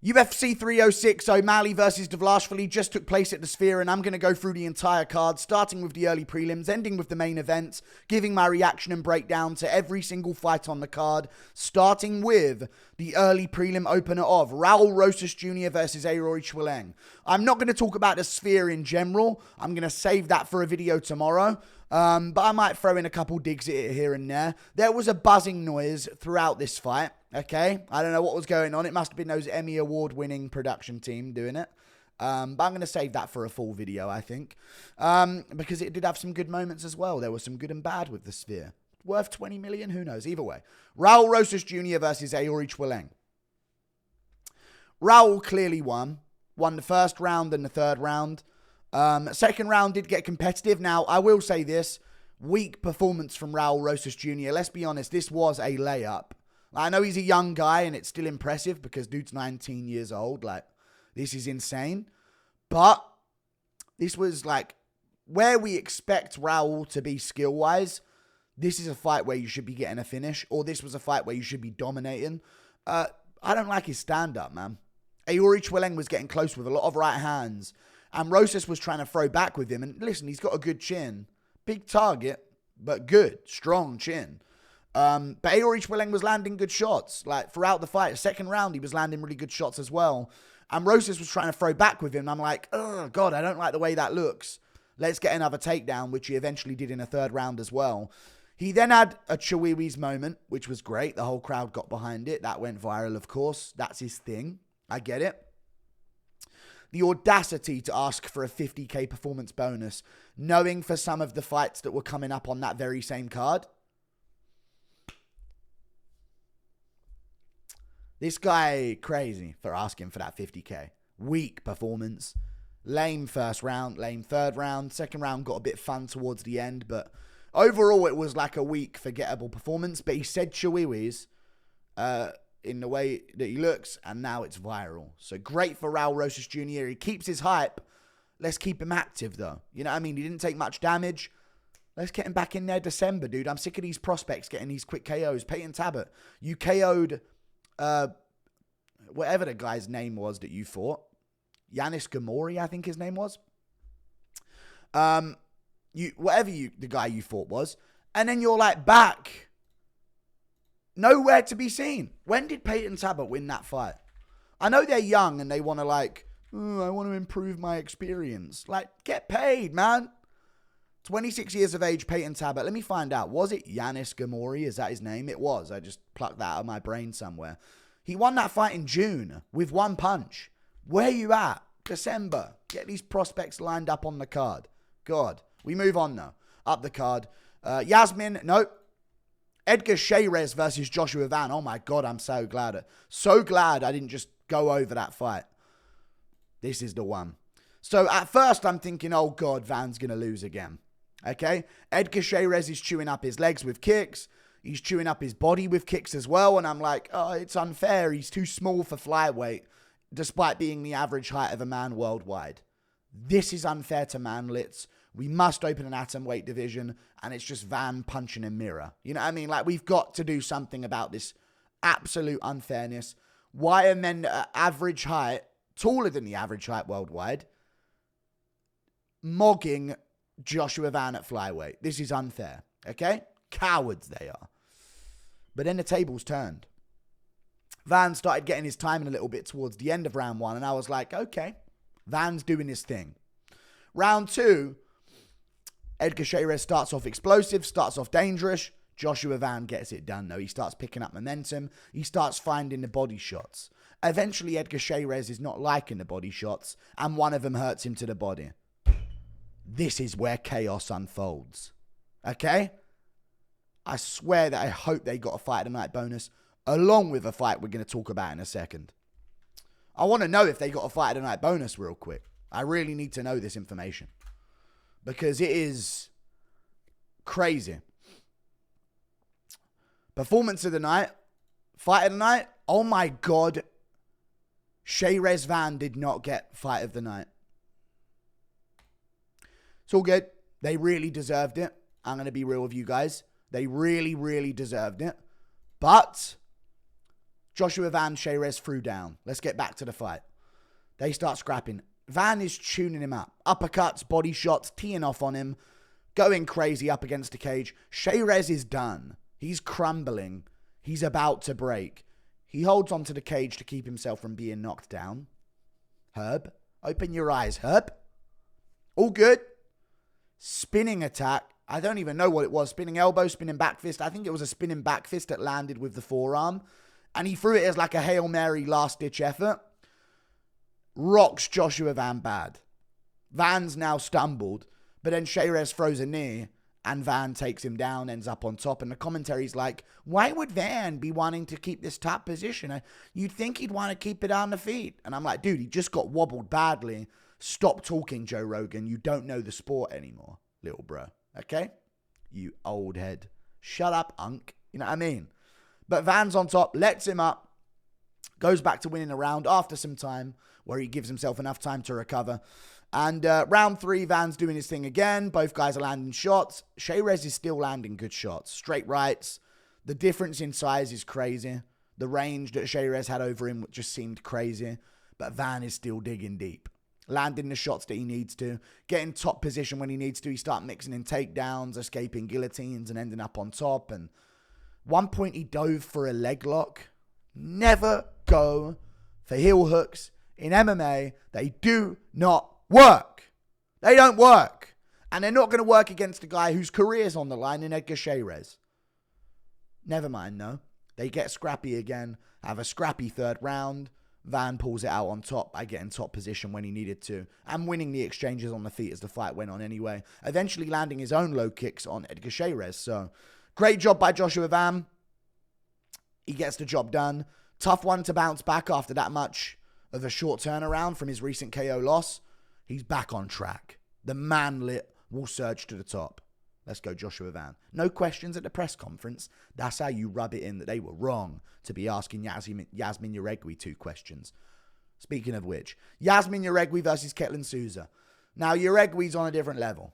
UFC 306 O'Malley versus Dvalishvili just took place at the Sphere, and I'm going to go through the entire card, starting with the early prelims, ending with the main events, giving my reaction and breakdown to every single fight on the card, starting with the early prelim opener of Raul Rosas Jr. versus Aori Qileng. I'm not going to talk about the Sphere in general. I'm going to save that for a video tomorrow. But I might throw in a couple digs at it here and there. There was a buzzing noise throughout this fight, okay? I don't know what was going on. It must have been those Emmy Award-winning production team doing it. But I'm going to save that for a full video, I think. Because it did have some good moments as well. There was some good and bad with the Sphere. Worth 20 million? Who knows? Either way. Raul Rosas Jr. versus Aori Qileng. Raul clearly won. Won the first round and the third round. Second round did get competitive. Now, I will say this. Weak performance from Raul Rosas Jr. Let's be honest, this was a layup. I know he's a young guy and it's still impressive because dude's 19 years old. Like, this is insane. But this was like where we expect Raul to be skill-wise. This is a fight where you should be getting a finish, or this was a fight where you should be dominating. I don't like his stand-up, man. Aori Qileng was getting close with a lot of right hands. And Rosas was trying to throw back with him. And listen, he's got a good chin. Big target, but good. Strong chin. But Aori Qileng was landing good shots. Like, throughout the fight. Second round, he was landing really good shots as well. And Rosas was trying to throw back with him. And I'm like, oh, God, I don't like the way that looks. Let's get another takedown, which he eventually did in a third round as well. He then had a Chairez moment, which was great. The whole crowd got behind it. That went viral, of course. That's his thing. I get it. The audacity to ask for a 50k performance bonus, knowing for some of the fights that were coming up on that very same card. This guy, crazy for asking for that 50k. Weak performance. Lame first round, lame third round. Second round got a bit fun towards the end, but overall it was like a weak, forgettable performance. But he said Chairez, in the way that he looks, and now it's viral. So great for Raul Rosas Jr. He keeps his hype. Let's keep him active, though. You know what I mean? He didn't take much damage. Let's get him back in there December, dude. I'm sick of these prospects getting these quick KOs. Peyton Tabet, you KO'd whatever the guy's name was that you fought. Yanis Gamori, I think his name was. The guy you fought was. And then you're like back. Nowhere to be seen. When did Peyton Tabet win that fight? I know they're young and they want to like, I want to improve my experience. Like, get paid, man. 26 years of age, Peyton Tabet. Let me find out. Was it Yanis Gamori? Is that his name? It was. I just plucked that out of my brain somewhere. He won that fight in June with one punch. Where you at? December. Get these prospects lined up on the card. God. We move on though. Up the card. Yazmin, nope. Edgar Chairez versus Joshua Van. Oh my God, I'm so glad. So glad I didn't just go over that fight. This is the one. So at first I'm thinking, oh God, Van's going to lose again. Okay? Edgar Chairez is chewing up his legs with kicks. He's chewing up his body with kicks as well. And I'm like, oh, it's unfair. He's too small for flyweight, despite being the average height of a man worldwide. This is unfair to manlets. We must open an atomweight division, and it's just Van punching a mirror. You know what I mean? Like, we've got to do something about this absolute unfairness. Why are men average height, taller than the average height worldwide, mogging Joshua Van at flyweight? This is unfair, okay? Cowards they are. But then the tables turned. Van started getting his timing a little bit towards the end of round one, and I was like, okay, Van's doing his thing. Round two, Edgar Chairez starts off explosive, starts off dangerous. Joshua Van gets it done, though. He starts picking up momentum. He starts finding the body shots. Eventually, Edgar Chairez is not liking the body shots, and one of them hurts him to the body. This is where chaos unfolds. Okay? I swear that I hope they got a fight of the night bonus, along with a fight we're going to talk about in a second. I want to know if they got a fight of the night bonus real quick. I really need to know this information. Because it is crazy. Performance of the night. Fight of the night. Oh my God. Chairez Van did not get fight of the night. It's all good. They really deserved it. I'm going to be real with you guys. They really, really deserved it. But Joshua Van, Chairez threw down. Let's get back to the fight. They start scrapping. Van is tuning him up. Uppercuts, body shots, teeing off on him. Going crazy up against the cage. Chairez is done. He's crumbling. He's about to break. He holds onto the cage to keep himself from being knocked down. Herb, open your eyes, Herb. All good. Spinning attack. I don't even know what it was. Spinning elbow, spinning back fist. I think it was a spinning back fist that landed with the forearm. And he threw it as like a Hail Mary last-ditch effort. Rocks Joshua Van bad. Van's now stumbled. But then Chairez throws a knee. And Van takes him down, ends up on top. And the commentary's like, why would Van be wanting to keep this top position? You'd think he'd want to keep it on the feet. And I'm like, dude, he just got wobbled badly. Stop talking, Joe Rogan. You don't know the sport anymore, little bro. Okay? You old head. Shut up, Unk. You know what I mean? But Van's on top, lets him up, goes back to winning a round after some time where he gives himself enough time to recover. And round 3, Van's doing his thing again. Both guys are landing shots. Chairez is still landing good shots. Straight rights. The difference in size is crazy. The range that Chairez had over him just seemed crazy. But Van is still digging deep. Landing the shots that he needs to. Getting top position when he needs to. He start mixing in takedowns, escaping guillotines, and ending up on top. And one point he dove for a leg lock. Never go for heel hooks in MMA. They do not work. They don't work. And they're not going to work against a guy whose career's on the line in Edgar Chairez. Never mind, no. They get scrappy again. Have a scrappy third round. Van pulls it out on top by getting top position when he needed to. And winning the exchanges on the feet as the fight went on anyway. Eventually landing his own low kicks on Edgar Chairez. So, great job by Joshua Van. He gets the job done. Tough one to bounce back after that much of a short turnaround from his recent KO loss. He's back on track. The manlit will surge to the top. Let's go, Joshua Van. No questions at the press conference. That's how you rub it in that they were wrong to be asking Yazmin Jaregui 2 questions. Speaking of which, Yazmin Jaregui versus Ketlen Souza. Now, Jaregui's on a different level.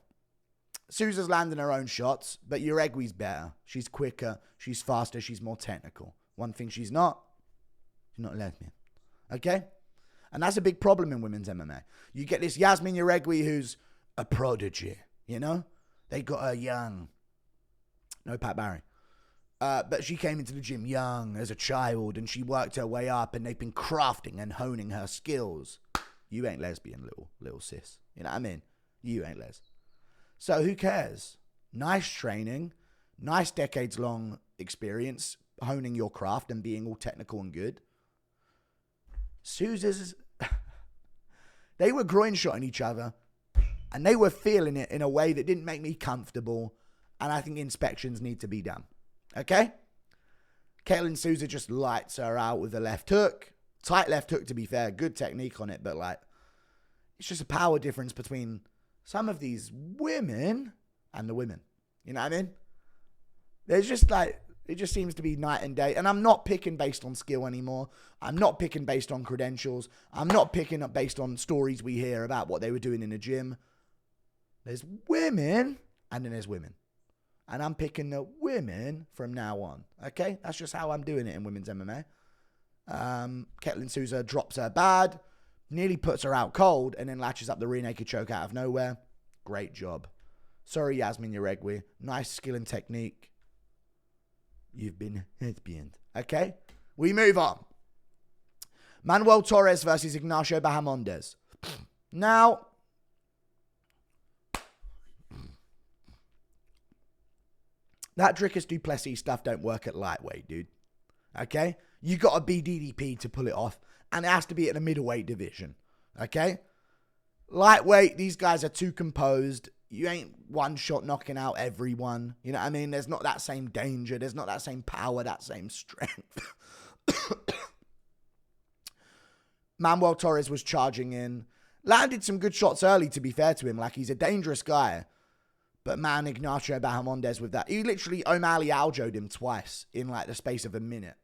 Souza's landing her own shots, but Jaregui's better. She's quicker, she's faster, she's more technical. One thing she's not a lesbian. Okay? And that's a big problem in women's MMA. You get this Yazmin Jaregui who's a prodigy, you know? They got her young. No Pat Barry. But she came into the gym young as a child and she worked her way up and they've been crafting and honing her skills. You ain't lesbian, little sis. You know what I mean? You ain't les. So who cares? Nice training. Nice decades-long experience honing your craft and being all technical and good. Souza's... They were groin shotting each other. And they were feeling it in a way that didn't make me comfortable. And I think inspections need to be done. Okay? Ketlen Souza just lights her out with a left hook. Tight left hook, to be fair. Good technique on it. But, like, it's just a power difference between some of these women and the women. You know what I mean? There's just, like, it just seems to be night and day. And I'm not picking based on skill anymore. I'm not picking based on credentials. I'm not picking up based on stories we hear about what they were doing in the gym. There's women, and then there's women. And I'm picking the women from now on. Okay? That's just how I'm doing it in women's MMA. Ketlen Souza drops her bad, nearly puts her out cold, and then latches up the rear naked choke out of nowhere. Great job. Sorry, Yazmin Jaregui. Nice skill and technique. You've been lesbian. Okay? We move on. Manuel Torres versus Ignacio Bahamondes. Now... that Dricus Duplessis stuff don't work at lightweight, dude. Okay? You got to be DDP to pull it off. And it has to be in a middleweight division. Okay? Lightweight, these guys are too composed. You ain't one shot knocking out everyone. You know what I mean? There's not that same danger. There's not that same power, that same strength. Manuel Torres was charging in. Landed some good shots early, to be fair to him. Like, he's a dangerous guy. But man, Ignacio Bahamondes with that. He literally O'Malley Aljo'd him twice in like the space of a minute.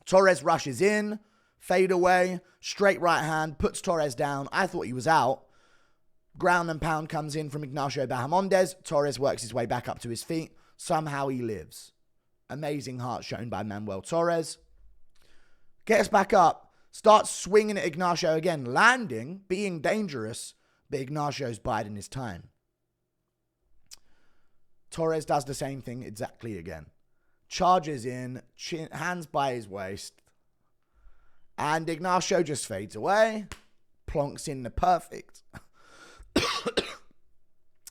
Torres rushes in, fade away, straight right hand, puts Torres down. I thought he was out. Ground and pound comes in from Ignacio Bahamondes. Torres works his way back up to his feet. Somehow he lives. Amazing heart shown by Manuel Torres. Gets back up, starts swinging at Ignacio again, landing, being dangerous, but Ignacio's biding his time. Torres does the same thing exactly again. Charges in, hands by his waist, and Ignacio just fades away, plonks in the perfect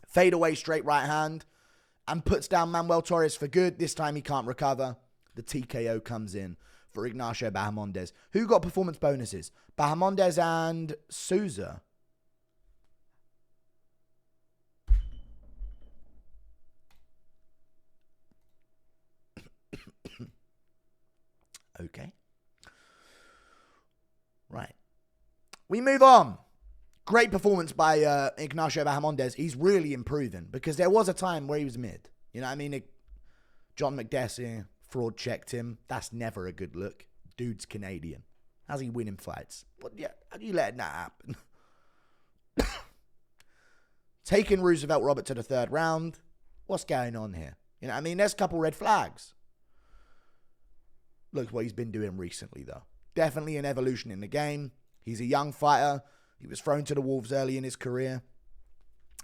fade away straight right hand, and puts down Manuel Torres for good. This time he can't recover. The TKO comes in for Ignacio Bahamondes. Who got performance bonuses? Bahamondes and Souza. Okay. Right. We move on. Great performance by Ignacio Bahamondes. He's really improving because there was a time where he was mid. You know what I mean? John McDessie fraud checked him. That's never a good look. Dude's Canadian. How's he winning fights? What? Yeah, how do you let that happen? Taking Roosevelt Robert to the third round. What's going on here? You know what I mean? There's a couple red flags. Look what he's been doing recently, though. Definitely an evolution in the game. He's a young fighter. He was thrown to the wolves early in his career.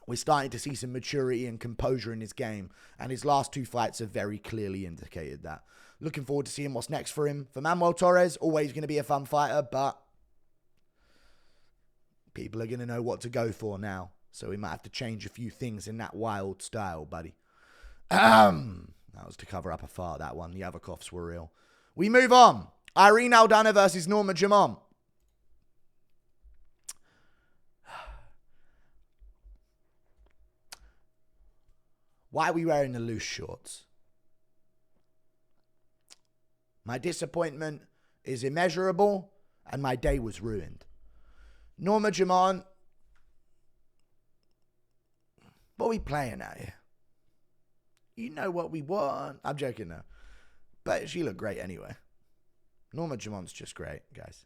We're starting to see some maturity and composure in his game, and his last two fights have very clearly indicated that. Looking forward to seeing what's next for him. For Manuel Torres, always going to be a fun fighter, but people are going to know what to go for now, so we might have to change a few things in that wild style, buddy. That was to cover up a fart, that one. The other coughs were real. We move on. Irene Aldana versus Norma Dumont. Why are we wearing the loose shorts? My disappointment is immeasurable, and my day was ruined. Norma Dumont, what are we playing at here? You know what we want. I'm joking though. But she looked great anyway. Norma Dumont's just great, guys.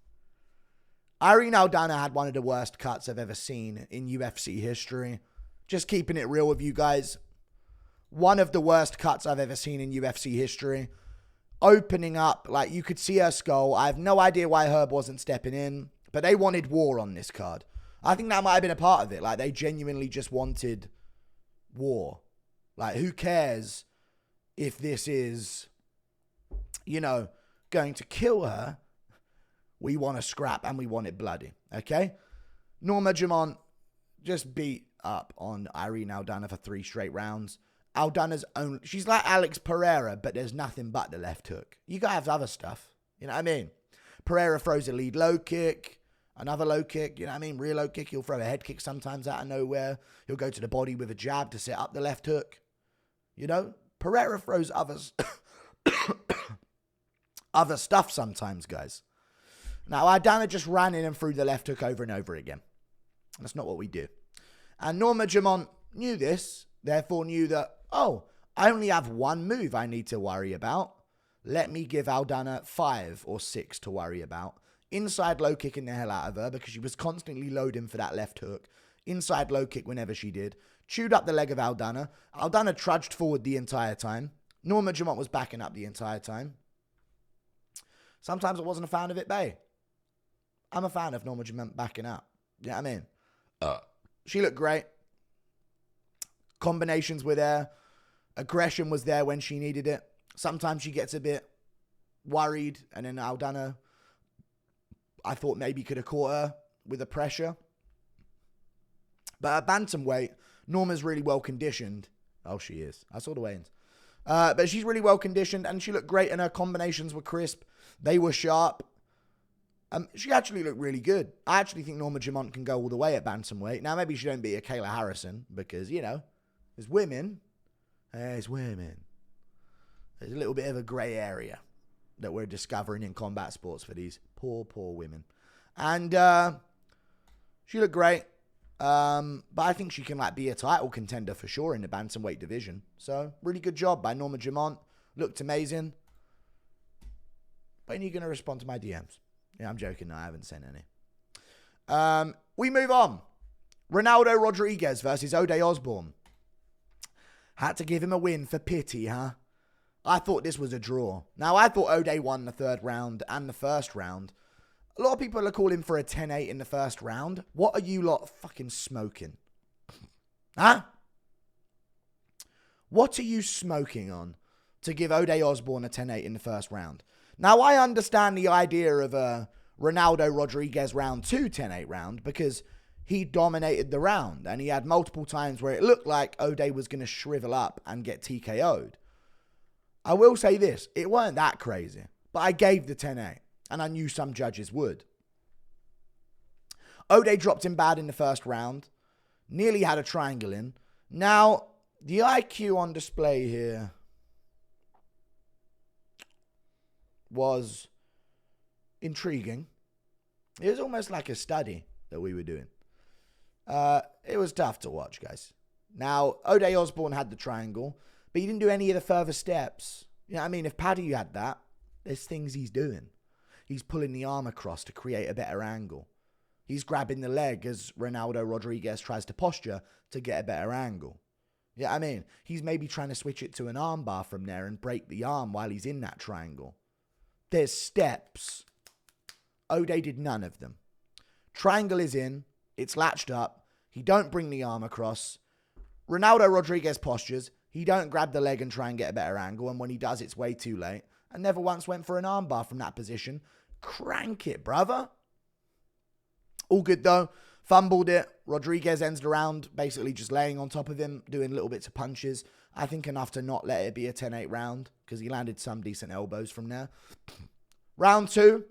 Irene Aldana had one of the worst cuts I've ever seen in UFC history. Just keeping it real with you guys. One of the worst cuts I've ever seen in UFC history. Opening up, like you could see her skull. I have no idea why Herb wasn't stepping in, but they wanted war on this card. I think that might have been a part of it. Like they genuinely just wanted war. Like who cares if this is, you know, going to kill her? We want to scrap and we want it bloody. Okay? Norma Dumont just beat up on Irene Aldana for 3 straight rounds. Aldana's own, she's like Alex Pereira, but there's nothing but the left hook. You gotta have other stuff. You know what I mean? Pereira throws a lead low kick, another low kick, you know what I mean? Rear low kick. He'll throw a head kick sometimes out of nowhere. He'll go to the body with a jab to set up the left hook. You know? Pereira throws others. Other stuff sometimes, guys. Now, Aldana just ran in and threw the left hook over and over again. That's not what we do. And Norma Dumont knew this, therefore knew that, oh, I only have one move I need to worry about. Let me give Aldana 5 or 6 to worry about. Inside low kicking the hell out of her because she was constantly loading for that left hook. Inside low kick whenever she did. Chewed up the leg of Aldana. Aldana trudged forward the entire time. Norma Dumont was backing up the entire time. Sometimes I wasn't a fan of it, babe. I'm a fan of Norma Dumont backing up. You know what I mean? She looked great. Combinations were there. Aggression was there when she needed it. Sometimes she gets a bit worried, and then Aldana, I thought maybe could have caught her with the pressure. But at bantamweight, Norma's really well conditioned. Oh, she is. I saw the weigh-ins. But she's really well conditioned, and she looked great, and her combinations were crisp. They were sharp. She actually looked really good. I actually think Norma Dumont can go all the way at bantamweight. Now, maybe she don't beat a Kayla Harrison because, you know, there's women. There's women. There's a little bit of a grey area that we're discovering in combat sports for these poor, poor women. And she looked great. But I think she can be a title contender for sure in the bantamweight division. So, really good job by Norma Dumont. Looked amazing. When are you going to respond to my DMs? Yeah, I'm joking. No, I haven't sent any. We move on. Ronaldo Rodriguez versus Ode Osbourne. Had to give him a win for pity, huh? I thought this was a draw. Now, I thought O'Day won the third round and the first round. A lot of people are calling for a 10-8 in the first round. What are you lot fucking smoking? Huh? What are you smoking on to give O'Day Osbourne a 10-8 in the first round? Now, I understand the idea of a Ronaldo Rodriguez round 2 10-8 round because he dominated the round and he had multiple times where it looked like O'Day was going to shrivel up and get TKO'd. I will say this, it weren't that crazy, but I gave the 10-8 and I knew some judges would. O'Day dropped him bad in the first round, nearly had a triangle in. Now, the IQ on display here was intriguing. It was almost like a study that we were doing. It was tough to watch, guys. Now, O'Day Osbourne had the triangle, but he didn't do any of the further steps. You know what I mean? If Paddy had that, there's things he's doing. He's pulling the arm across to create a better angle. He's grabbing the leg as Ronaldo Rodriguez tries to posture to get a better angle. You know what I mean? He's maybe trying to switch it to an arm bar from there and break the arm while he's in that triangle. There's steps. O'Day did none of them. Triangle is in. It's latched up. He don't bring the arm across. Ronaldo Rodriguez postures. He don't grab the leg and try and get a better angle. And when he does, it's way too late. And never once went for an arm bar from that position. Crank it, brother. All good, though. Fumbled it. Rodriguez ends the round basically just laying on top of him, doing little bits of punches. I think enough to not let it be a 10-8 round because he landed some decent elbows from there. Round 2.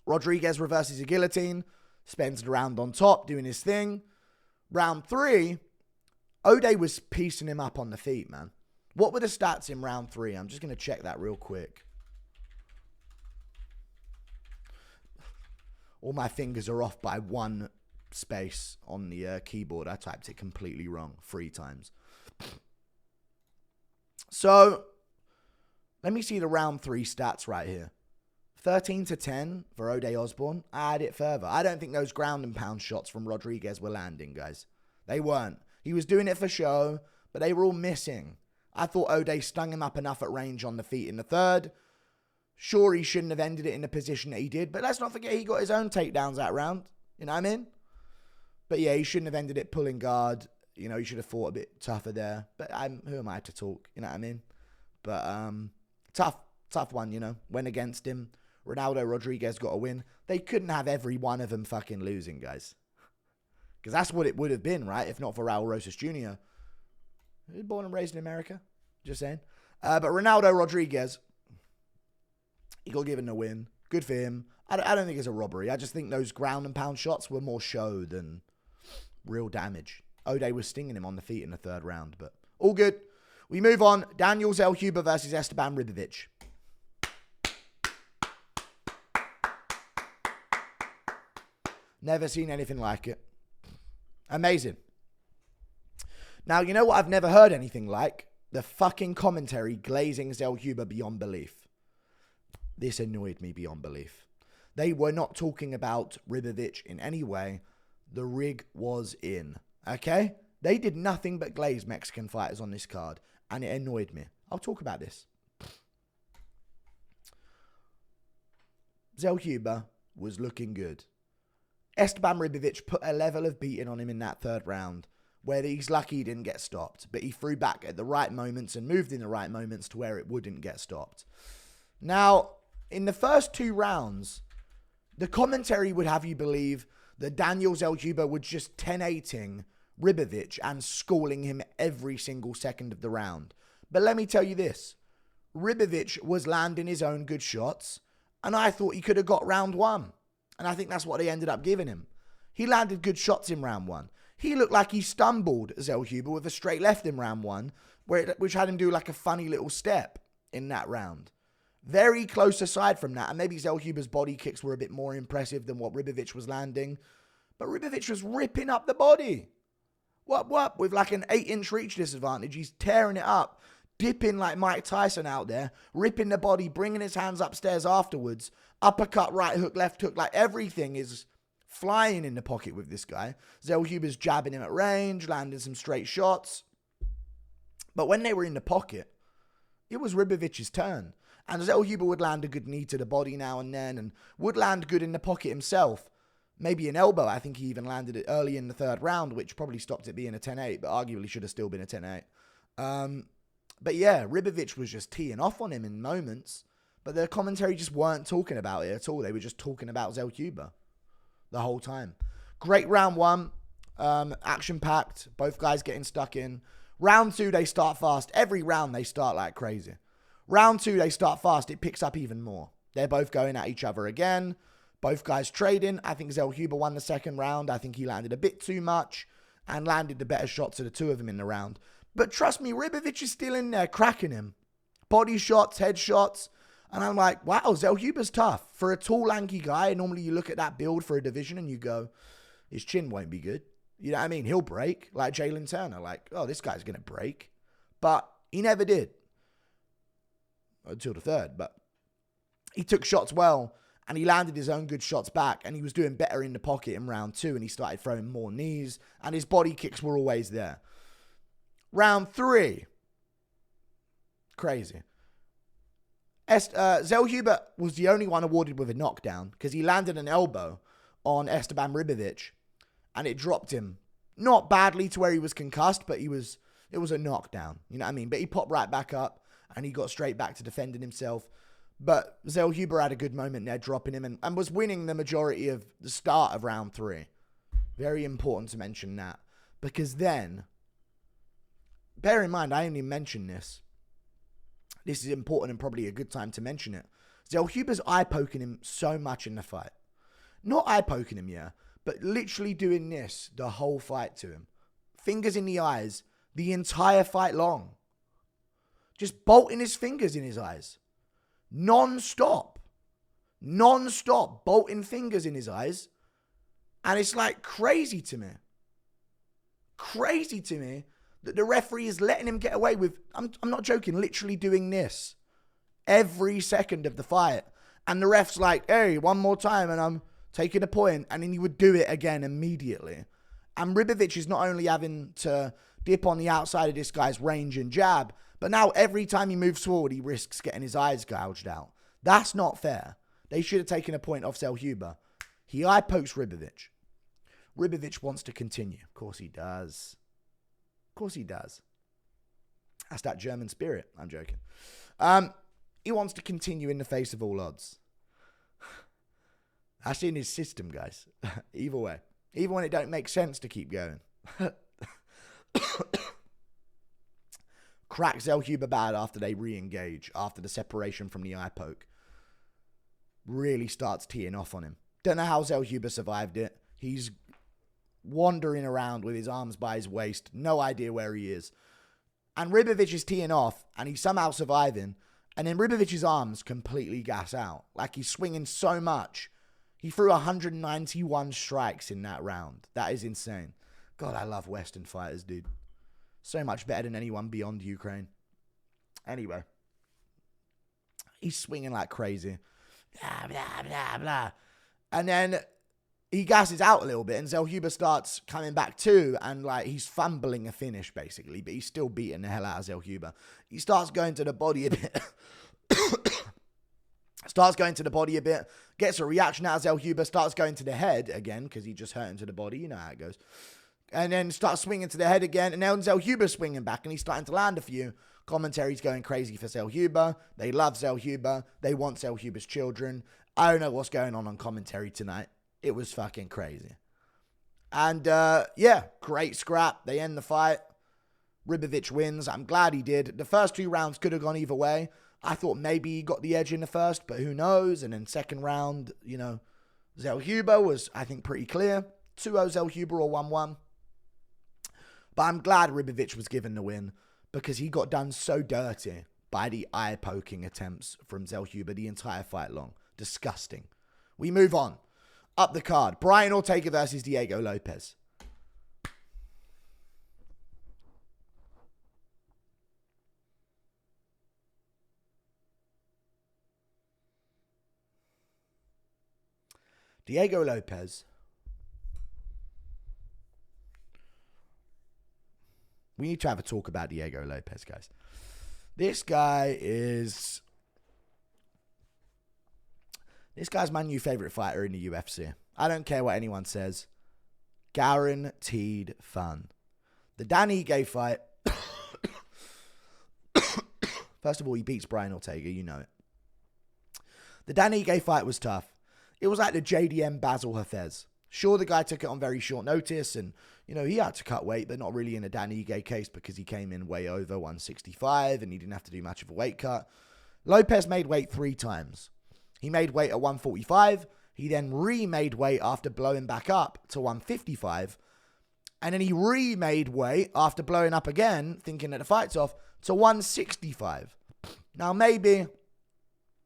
Rodriguez reverses a guillotine. Spends the round on top, doing his thing. Round 3. O'Day was piecing him up on the feet, man. What were the stats in round 3? I'm just going to check that real quick. All my fingers are off by one space on the keyboard. I typed it completely wrong 3 times. So, let me see the round 3 stats right here. 13-10 for O'Day Osbourne. I had it further. I don't think those ground and pound shots from Rodriguez were landing, guys. They weren't. He was doing it for show, but they were all missing. I thought O'Day stung him up enough at range on the feet in the third. Sure, he shouldn't have ended it in the position that he did, but let's not forget he got his own takedowns that round. You know what I mean? But yeah, he shouldn't have ended it pulling guard. You know, he should have fought a bit tougher there. But who am I to talk? You know what I mean? But tough one, you know. Went against him. Ronaldo Rodriguez got a win. They couldn't have every one of them fucking losing, guys. Because that's what it would have been, right? If not for Raul Rosas Jr. He was born and raised in America. Just saying. But Ronaldo Rodriguez, he got given a win. Good for him. I don't think it's a robbery. I just think those ground and pound shots were more show than real damage. O'Day was stinging him on the feet in the third round, but all good. We move on. Daniel Zellhuber versus Esteban Ribovics. Never seen anything like it. Amazing. Now, you know what I've never heard anything like? The fucking commentary glazing Zellhuber beyond belief. This annoyed me beyond belief. They were not talking about Ribovics in any way. The rig was in. Okay? They did nothing but glaze Mexican fighters on this card, and it annoyed me. I'll talk about this. Zellhuber was looking good. Esteban Ribovics put a level of beating on him in that third round where he's lucky he didn't get stopped, but he threw back at the right moments and moved in the right moments to where it wouldn't get stopped. Now, in the first 2 rounds, the commentary would have you believe that Daniel Zellhuber was just 10-8ing Ribovics and schooling him every single second of the round. But let me tell you this. Ribovics was landing his own good shots, and I thought he could have got round 1. And I think that's what they ended up giving him. He landed good shots in round 1. He looked like he stumbled Zellhuber with a straight left in round 1, which had him do like a funny little step in that round. Very close aside from that, and maybe Zellhuber's body kicks were a bit more impressive than what Ribovics was landing. But Ribovics was ripping up the body. What? With like an 8-inch reach disadvantage, he's tearing it up, dipping like Mike Tyson out there, ripping the body, bringing his hands upstairs afterwards, uppercut, right hook, left hook, like everything is flying in the pocket with this guy. Zellhuber's jabbing him at range, landing some straight shots. But when they were in the pocket, It was Ribovic's turn. And Zellhuber would land a good knee to the body now and then, and would land good in the pocket himself. Maybe an elbow. I think he even landed it early in the third round, which probably stopped it being a 10-8, but arguably should have still been a 10-8. But yeah, Ribovic was just teeing off on him in moments, but the commentary just weren't talking about it at all. They were just talking about Zellhuber the whole time. Great round one. Action-packed. Both guys getting stuck in. Round two, they start fast. Every round, they start like crazy. Round two, they start fast. It picks up even more. They're both going at each other again. Both guys trading. I think Zellhuber won the second round. I think he landed a bit too much and landed the better shots of the two of them in the round. But trust me, Ribovic is still in there cracking him. Body shots, head shots. And I'm like, wow, Zellhuber's tough. For a tall, lanky guy, normally you look at that build for a division and you go, his chin won't be good. You know what I mean? He'll break, like Jalen Turner. Like, oh, this guy's going to break. But he never did. Until the third. But he took shots well, and he landed his own good shots back, and he was doing better in the pocket in round two, and he started throwing more knees, and his body kicks were always there. Round three. Crazy. Zellhuber was the only one awarded with a knockdown, because he landed an elbow on Esteban Ribovic, and it dropped him. Not badly to where he was concussed, but it was a knockdown. You know what I mean? But he popped right back up, and he got straight back to defending himself. But Zellhuber had a good moment there, dropping him, and was winning the majority of the start of round three. Very important to mention that. Because then, bear in mind, I only mentioned this. This is important and probably a good time to mention it. Zellhuber's eye-poking him so much in the fight. Not eye-poking him, yeah, but literally doing this the whole fight to him. Fingers in the eyes the entire fight long. Just bolting his fingers in his eyes. Non-stop. Non-stop bolting fingers in his eyes. And it's like crazy to me. Crazy to me that the referee is letting him get away with, I'm not joking, literally doing this every second of the fight. And the ref's like, hey, one more time and I'm taking a point. And then he would do it again immediately. And Ribovic is not only having to dip on the outside of this guy's range and jab, but now every time he moves forward, he risks getting his eyes gouged out. That's not fair. They should have taken a point off Zellhuber. He eye-pokes Ribovic. Ribovic wants to continue. Of course he does. Of course he does. That's that German spirit. I'm joking. He wants to continue in the face of all odds. That's in his system, guys. Either way. Even when it don't make sense to keep going. Crack Zellhuber bad after they re-engage, after the separation from the eye poke. Really starts teeing off on him. Don't know how Zellhuber survived it. He's wandering around with his arms by his waist. No idea where he is. And Ribovic is teeing off, and he's somehow surviving. And then Ribovic's arms completely gas out. Like he's swinging so much. He threw 191 strikes in that round. That is insane. God, I love Western fighters, dude. So much better than anyone beyond Ukraine. Anyway. He's swinging like crazy. Blah, blah, blah, blah. And then he gasses out a little bit, and Zellhuber starts coming back too, and like he's fumbling a finish, basically, but he's still beating the hell out of Zellhuber. He starts going to the body a bit. Gets a reaction out of Zellhuber, starts going to the head again, because he just hurt him to the body. You know how it goes. And then starts swinging to the head again. And now Zellhuber's swinging back and he's starting to land a few. Commentary's going crazy for Zellhuber. They love Zellhuber. They want Zellhuber's children. I don't know what's going on commentary tonight. It was fucking crazy. And yeah, great scrap. They end the fight. Ribovic wins. I'm glad he did. The first two rounds could have gone either way. I thought maybe he got the edge in the first, but who knows? And then second round, you know, Zellhuber was, I think, pretty clear. 2-0 Zellhuber or 1-1. But I'm glad Ribovic was given the win because he got done so dirty by the eye-poking attempts from Zellhuber the entire fight long. Disgusting. We move on. Up the card. Brian Ortega versus Diego Lopes. Diego Lopes. We need to have a talk about Diego Lopes, guys. This guy's my new favorite fighter in the UFC. I don't care what anyone says. Guaranteed fun. The Dan Ige fight. First of all, he beats Brian Ortega. You know it. The Dan Ige fight was tough. It was like the JDM Basil Hafez. Sure, the guy took it on very short notice, and, you know, he had to cut weight, but not really in a Dan Ige case because he came in way over 165 and he didn't have to do much of a weight cut. Lopes made weight 3 times. He made weight at 145. He then remade weight after blowing back up to 155. And then he remade weight after blowing up again, thinking that the fight's off, to 165. Now, maybe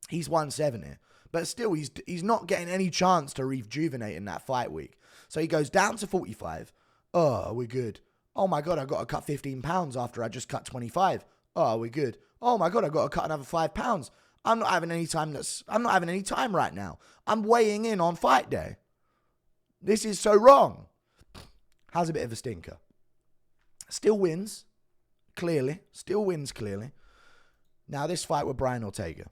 he's 170. But still, he's not getting any chance to rejuvenate in that fight week. So he goes down to 45. Oh, we're good. Oh my God, I got to cut 15 pounds after I just cut 25. Oh, we're good. Oh my God, I got to cut another 5 pounds. I'm not having any time right now. I'm weighing in on fight day. This is so wrong. Has a bit of a stinker. Still wins, clearly. Now this fight with Brian Ortega.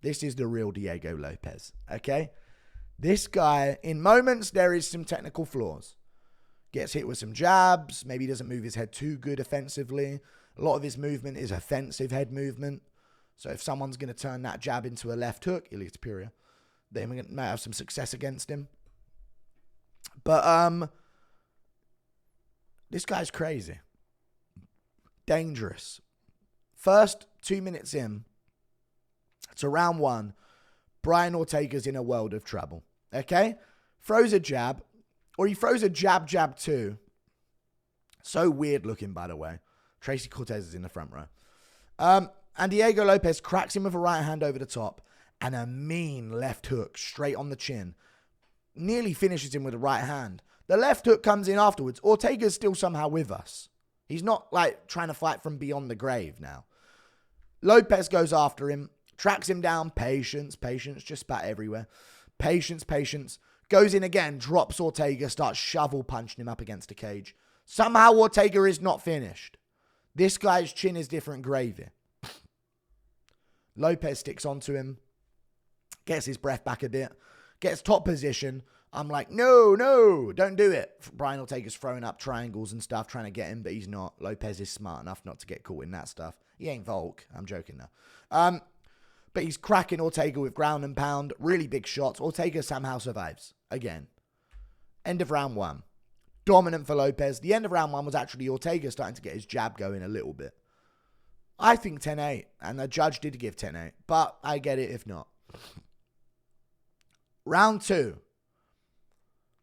This is the real Diego Lopes, okay? This guy, in moments, there is some technical flaws. Gets hit with some jabs. Maybe doesn't move his head too good offensively. A lot of his movement is offensive head movement. So if someone's going to turn that jab into a left hook, Ilya Superior, they might have some success against him. But this guy's crazy. Dangerous. First 2 minutes in to round 1, Brian Ortega's in a world of trouble. Okay? Throws a jab, or he throws a jab too. So weird looking, by the way. Tracy Cortez is in the front row. And Diego Lopes cracks him with a right hand over the top and a mean left hook straight on the chin. Nearly finishes him with a right hand. The left hook comes in afterwards. Ortega's still somehow with us. He's not like trying to fight from beyond the grave now. Lopes goes after him, tracks him down. Patience, just about everywhere. Patience. Goes in again, drops Ortega, starts shovel punching him up against the cage. Somehow Ortega is not finished. This guy's chin is different gravy. Lopes sticks onto him, gets his breath back a bit, gets top position. I'm like, no, don't do it. Brian Ortega's throwing up triangles and stuff, trying to get him, but he's not. Lopes is smart enough not to get caught in that stuff. He ain't Volk. I'm joking now. But he's cracking Ortega with ground and pound. Really big shots. Ortega somehow survives. Again. End of round 1. Dominant for Lopes. The end of round 1 was actually Ortega starting to get his jab going a little bit. I think 10-8. And the judge did give 10-8. But I get it if not. Round 2.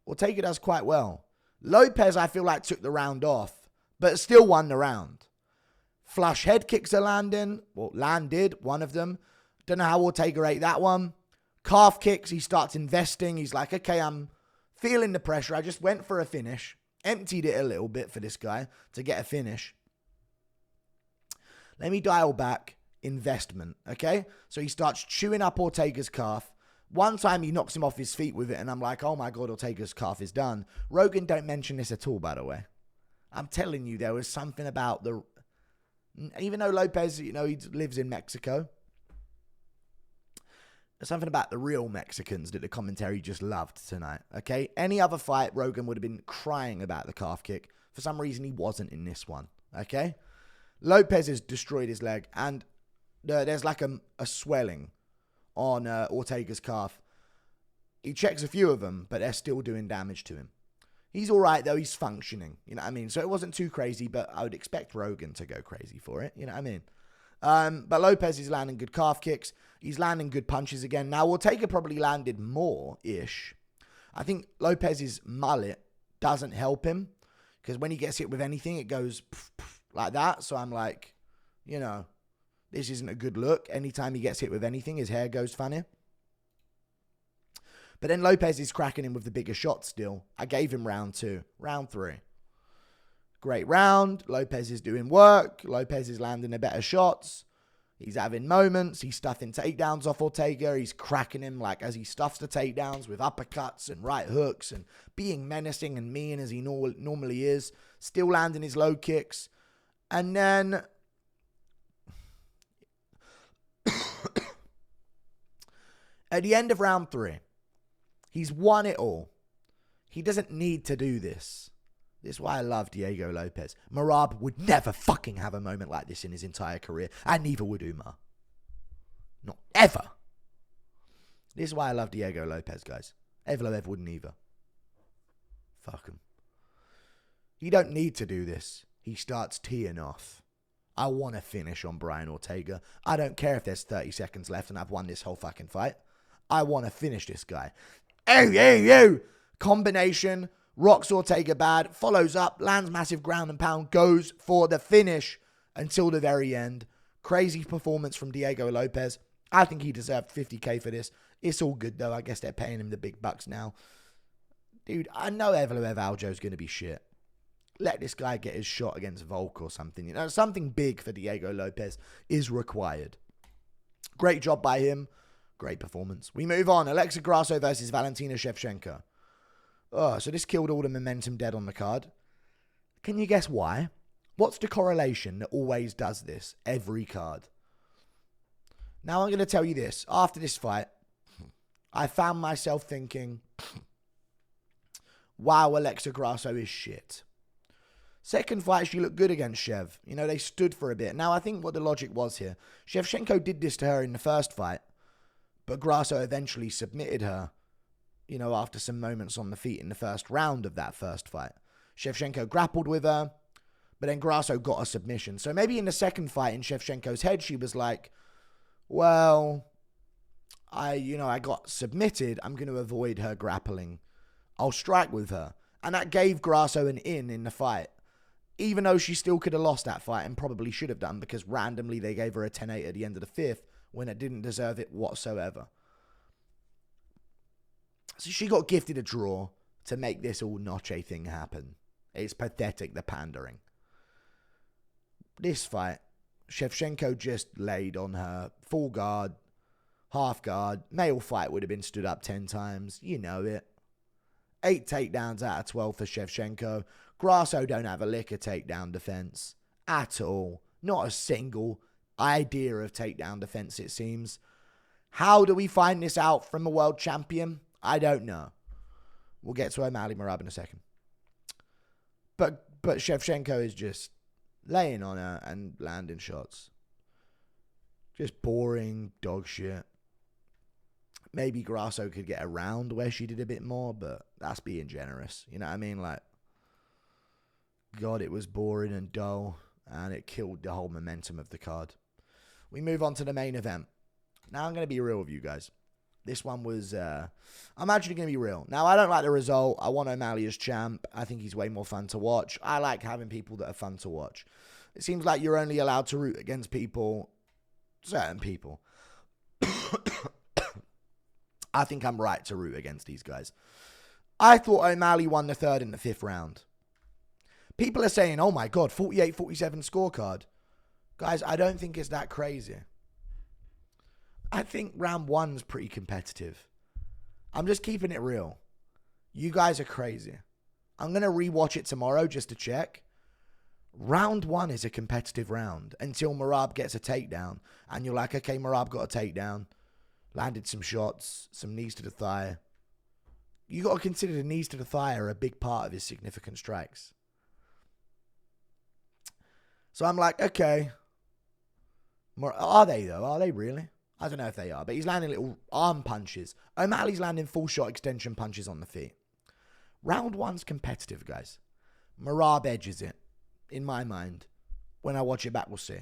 Ortega does quite well. Lopes, I feel like, took the round off, but still won the round. Flush head kicks are landing. Well, landed, one of them. Don't know how Ortega ate that one. Calf kicks, he starts investing. He's like, okay, I'm feeling the pressure. I just went for a finish. Emptied it a little bit for this guy to get a finish. Let me dial back. Investment, okay? So he starts chewing up Ortega's calf. One time he knocks him off his feet with it, and I'm like, oh my God, Ortega's calf is done. Rogan don't mention this at all, by the way. I'm telling you, there was something about the... Even though Lopes, you know, he lives in Mexico, there's something about the real Mexicans that the commentary just loved tonight, okay? Any other fight, Rogan would have been crying about the calf kick. For some reason, he wasn't in this one, okay? Lopes has destroyed his leg, and there's like a swelling on Ortega's calf. He checks a few of them, but they're still doing damage to him. He's all right, though. He's functioning. You know what I mean? So it wasn't too crazy, but I would expect Rogan to go crazy for it. You know what I mean? But Lopes is landing good calf kicks. He's landing good punches again. Now, Ortega probably landed more-ish. I think Lopes's mullet doesn't help him, because when he gets hit with anything, it goes like that. So I'm like, you know, this isn't a good look. Anytime he gets hit with anything, his hair goes funny. But then Lopes is cracking him with the bigger shot still. I gave him round 2. Round 3. Great round. Lopes is doing work. Lopes is landing the better shots. He's having moments. He's stuffing takedowns off Ortega. He's cracking him like as he stuffs the takedowns with uppercuts and right hooks and being menacing and mean as he normally is. Still landing his low kicks. And then At the end of round 3, he's won it all. He doesn't need to do this. This is why I love Diego Lopes. Merab would never fucking have a moment like this in his entire career, and neither would Umar. Not ever. This is why I love Diego Lopes, guys. Evloev wouldn't either. Fuck him. He don't need to do this. He starts teeing off. I want to finish on Brian Ortega. I don't care if there's 30 seconds left and I've won this whole fucking fight. I want to finish this guy. Oh. Combination. Rocks Ortega bad. Follows up. Lands massive ground and pound. Goes for the finish until the very end. Crazy performance from Diego Lopes. I think he deserved 50k for this. It's all good though. I guess they're paying him the big bucks now. Dude, I know Evloev Aljo's going to be shit. Let this guy get his shot against Volk or something. You know, something big for Diego Lopes is required. Great job by him. Great performance. We move on. Alexa Grasso versus Valentina Shevchenko. Oh, so this killed all the momentum dead on the card. Can you guess why? What's the correlation that always does this every card? Now I'm going to tell you this. After this fight, I found myself thinking, wow, Alexa Grasso is shit. Second fight, she looked good against Shev. You know, they stood for a bit. Now, I think what the logic was here, Shevchenko did this to her in the first fight, but Grasso eventually submitted her, you know, after some moments on the feet in the first round of that first fight. Shevchenko grappled with her, but then Grasso got a submission. So maybe in the second fight in Shevchenko's head, she was like, well, I got submitted. I'm going to avoid her grappling. I'll strike with her. And that gave Grasso an in the fight. Even though she still could have lost that fight and probably should have done because randomly they gave her a 10-8 at the end of the 5th when it didn't deserve it whatsoever. So she got gifted a draw to make this all Noche thing happen. It's pathetic, the pandering. This fight, Shevchenko just laid on her. Full guard, half guard. Male fight would have been stood up 10 times. You know it. 8 takedowns out of 12 for Shevchenko. Grasso don't have a lick of takedown defense at all. Not a single idea of takedown defense, it seems. How do we find this out from a world champion? I don't know. We'll get to O'Malley Merab in a second. But Shevchenko is just laying on her and landing shots. Just boring dog shit. Maybe Grasso could get around where she did a bit more, but that's being generous. You know what I mean? Like, God, it was boring and dull, and it killed the whole momentum of the card. We move on to the main event. Now I'm going to be real with you guys. This one was, I'm actually going to be real. Now, I don't like the result. I want O'Malley as champ. I think he's way more fun to watch. I like having people that are fun to watch. It seems like you're only allowed to root against people, certain people. I think I'm right to root against these guys. I thought O'Malley won the 3rd and the 5th round. People are saying, oh my God, 48-47 scorecard. Guys, I don't think it's that crazy. I think round 1's pretty competitive. I'm just keeping it real. You guys are crazy. I'm going to rewatch it tomorrow just to check. Round 1 is a competitive round until Merab gets a takedown. And you're like, okay, Merab got a takedown. Landed some shots, some knees to the thigh. You got to consider the knees to the thigh are a big part of his significant strikes. So I'm like, okay. Are they though? Are they really? I don't know if they are, but he's landing little arm punches. O'Malley's landing full shot extension punches on the feet. Round 1's competitive, guys. Merab edges it, in my mind. When I watch it back, we'll see.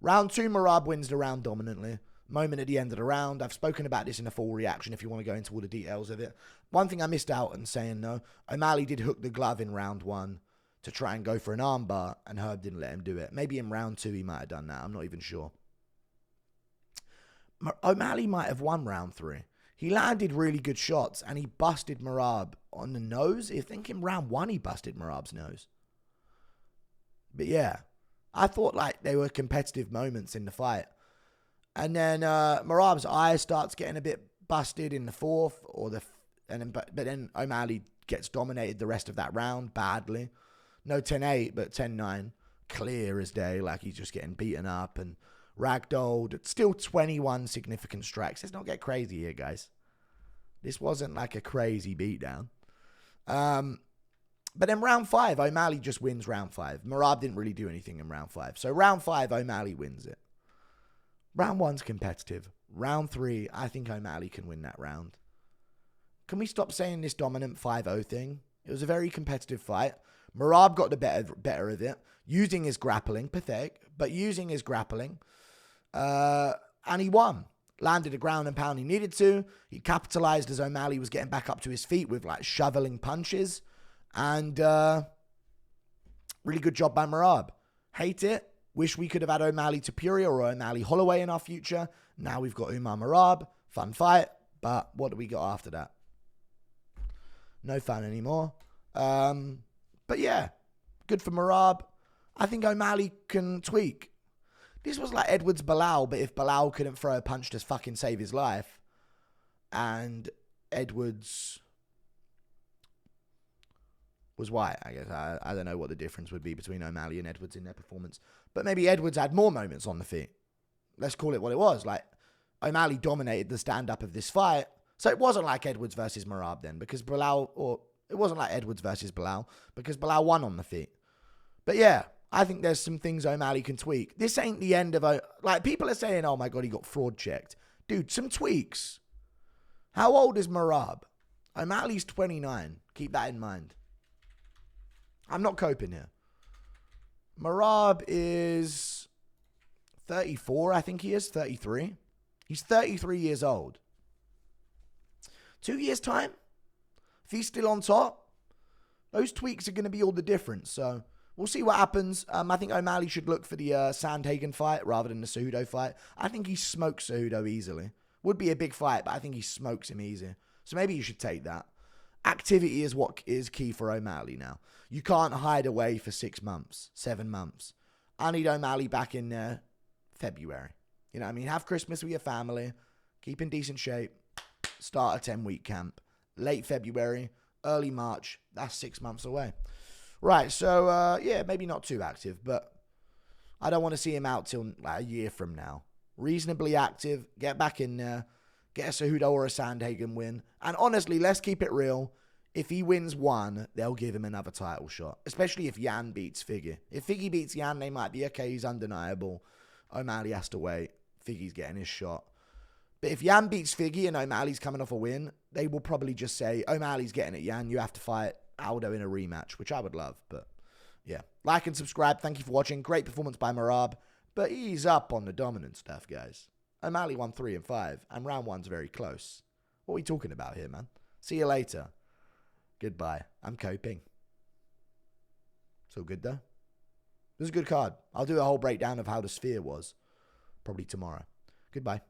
Round 2, Merab wins the round dominantly. Moment at the end of the round. I've spoken about this in a full reaction if you want to go into all the details of it. One thing I missed out on saying, though, O'Malley did hook the glove in round 1 to try and go for an armbar, and Herb didn't let him do it. Maybe in round 2 he might have done that. I'm not even sure. O'Malley might have won round 3. He landed really good shots, and he busted Merab on the nose. I think in round 1 he busted Merab's nose. But yeah, I thought like they were competitive moments in the fight. And then Merab's eye starts getting a bit busted in the 4th, but then O'Malley gets dominated the rest of that round badly. No 10-8, but 10-9. Clear as day, like he's just getting beaten up. And ragdolled. Still 21 significant strikes. Let's not get crazy here, guys. This wasn't like a crazy beatdown. But in round 5, O'Malley just wins round 5. Merab didn't really do anything in round 5. So round 5, O'Malley wins it. Round 1's competitive. Round 3, I think O'Malley can win that round. Can we stop saying this dominant 5-0 thing? It was a very competitive fight. Merab got the better of it, using his grappling. Pathetic, but using his grappling. And he won. Landed a ground and pound he needed to. He capitalized as O'Malley was getting back up to his feet with like shoveling punches. And really good job by Merab. Hate it. Wish we could have had O'Malley Topuria or O'Malley Holloway in our future. Now we've got Umar Merab. Fun fight. But what do we got after that? No fun anymore. But yeah, good for Merab. I think O'Malley can tweak. This was like Edwards Bilal, but if Bilal couldn't throw a punch to fucking save his life, and Edwards was white, I guess. I don't know what the difference would be between O'Malley and Edwards in their performance. But maybe Edwards had more moments on the feet. Let's call it what it was. Like, O'Malley dominated the stand-up of this fight. So it wasn't like Edwards versus Merab then, because Bilal, or it wasn't like Edwards versus Bilal, because Bilal won on the feet. But yeah, I think there's some things O'Malley can tweak. This ain't the end of like, people are saying, oh my God, he got fraud checked. Dude, some tweaks. How old is Merab? O'Malley's 29. Keep that in mind. I'm not coping here. Merab is 34, I think he is. 33. He's 33 years old. 2 years' time, if he's still on top, those tweaks are going to be all the difference. So we'll see what happens. I think O'Malley should look for the Sandhagen fight rather than the Cejudo fight. I think he smokes Cejudo easily. Would be a big fight, but I think he smokes him easy. So maybe you should take that. Activity is what is key for O'Malley now. You can't hide away for 6 months, 7 months. I need O'Malley back in there February. You know what I mean? Have Christmas with your family. Keep in decent shape. Start a 10-week camp. Late February, early March. That's 6 months away. Right, so, yeah, maybe not too active, but I don't want to see him out till like a year from now. Reasonably active. Get back in there. Get a Cejudo or a Sandhagen win. And honestly, let's keep it real. If he wins one, they'll give him another title shot. Especially if Yan beats Figgy. If Figgy beats Yan, they might be, okay, he's undeniable. O'Malley has to wait. Figgy's getting his shot. But if Yan beats Figgy and O'Malley's coming off a win, they will probably just say, O'Malley's getting it, Yan. You have to fight Aldo in a rematch, which I would love. But yeah. Like and subscribe. Thank you for watching. Great performance by Merab. But ease up on the dominant stuff, guys. O'Malley won 3 and 5, and round 1's very close. What are we talking about here, man? See you later. Goodbye. I'm coping. It's all good, though. This is a good card. I'll do a whole breakdown of how the Sphere was. Probably tomorrow. Goodbye.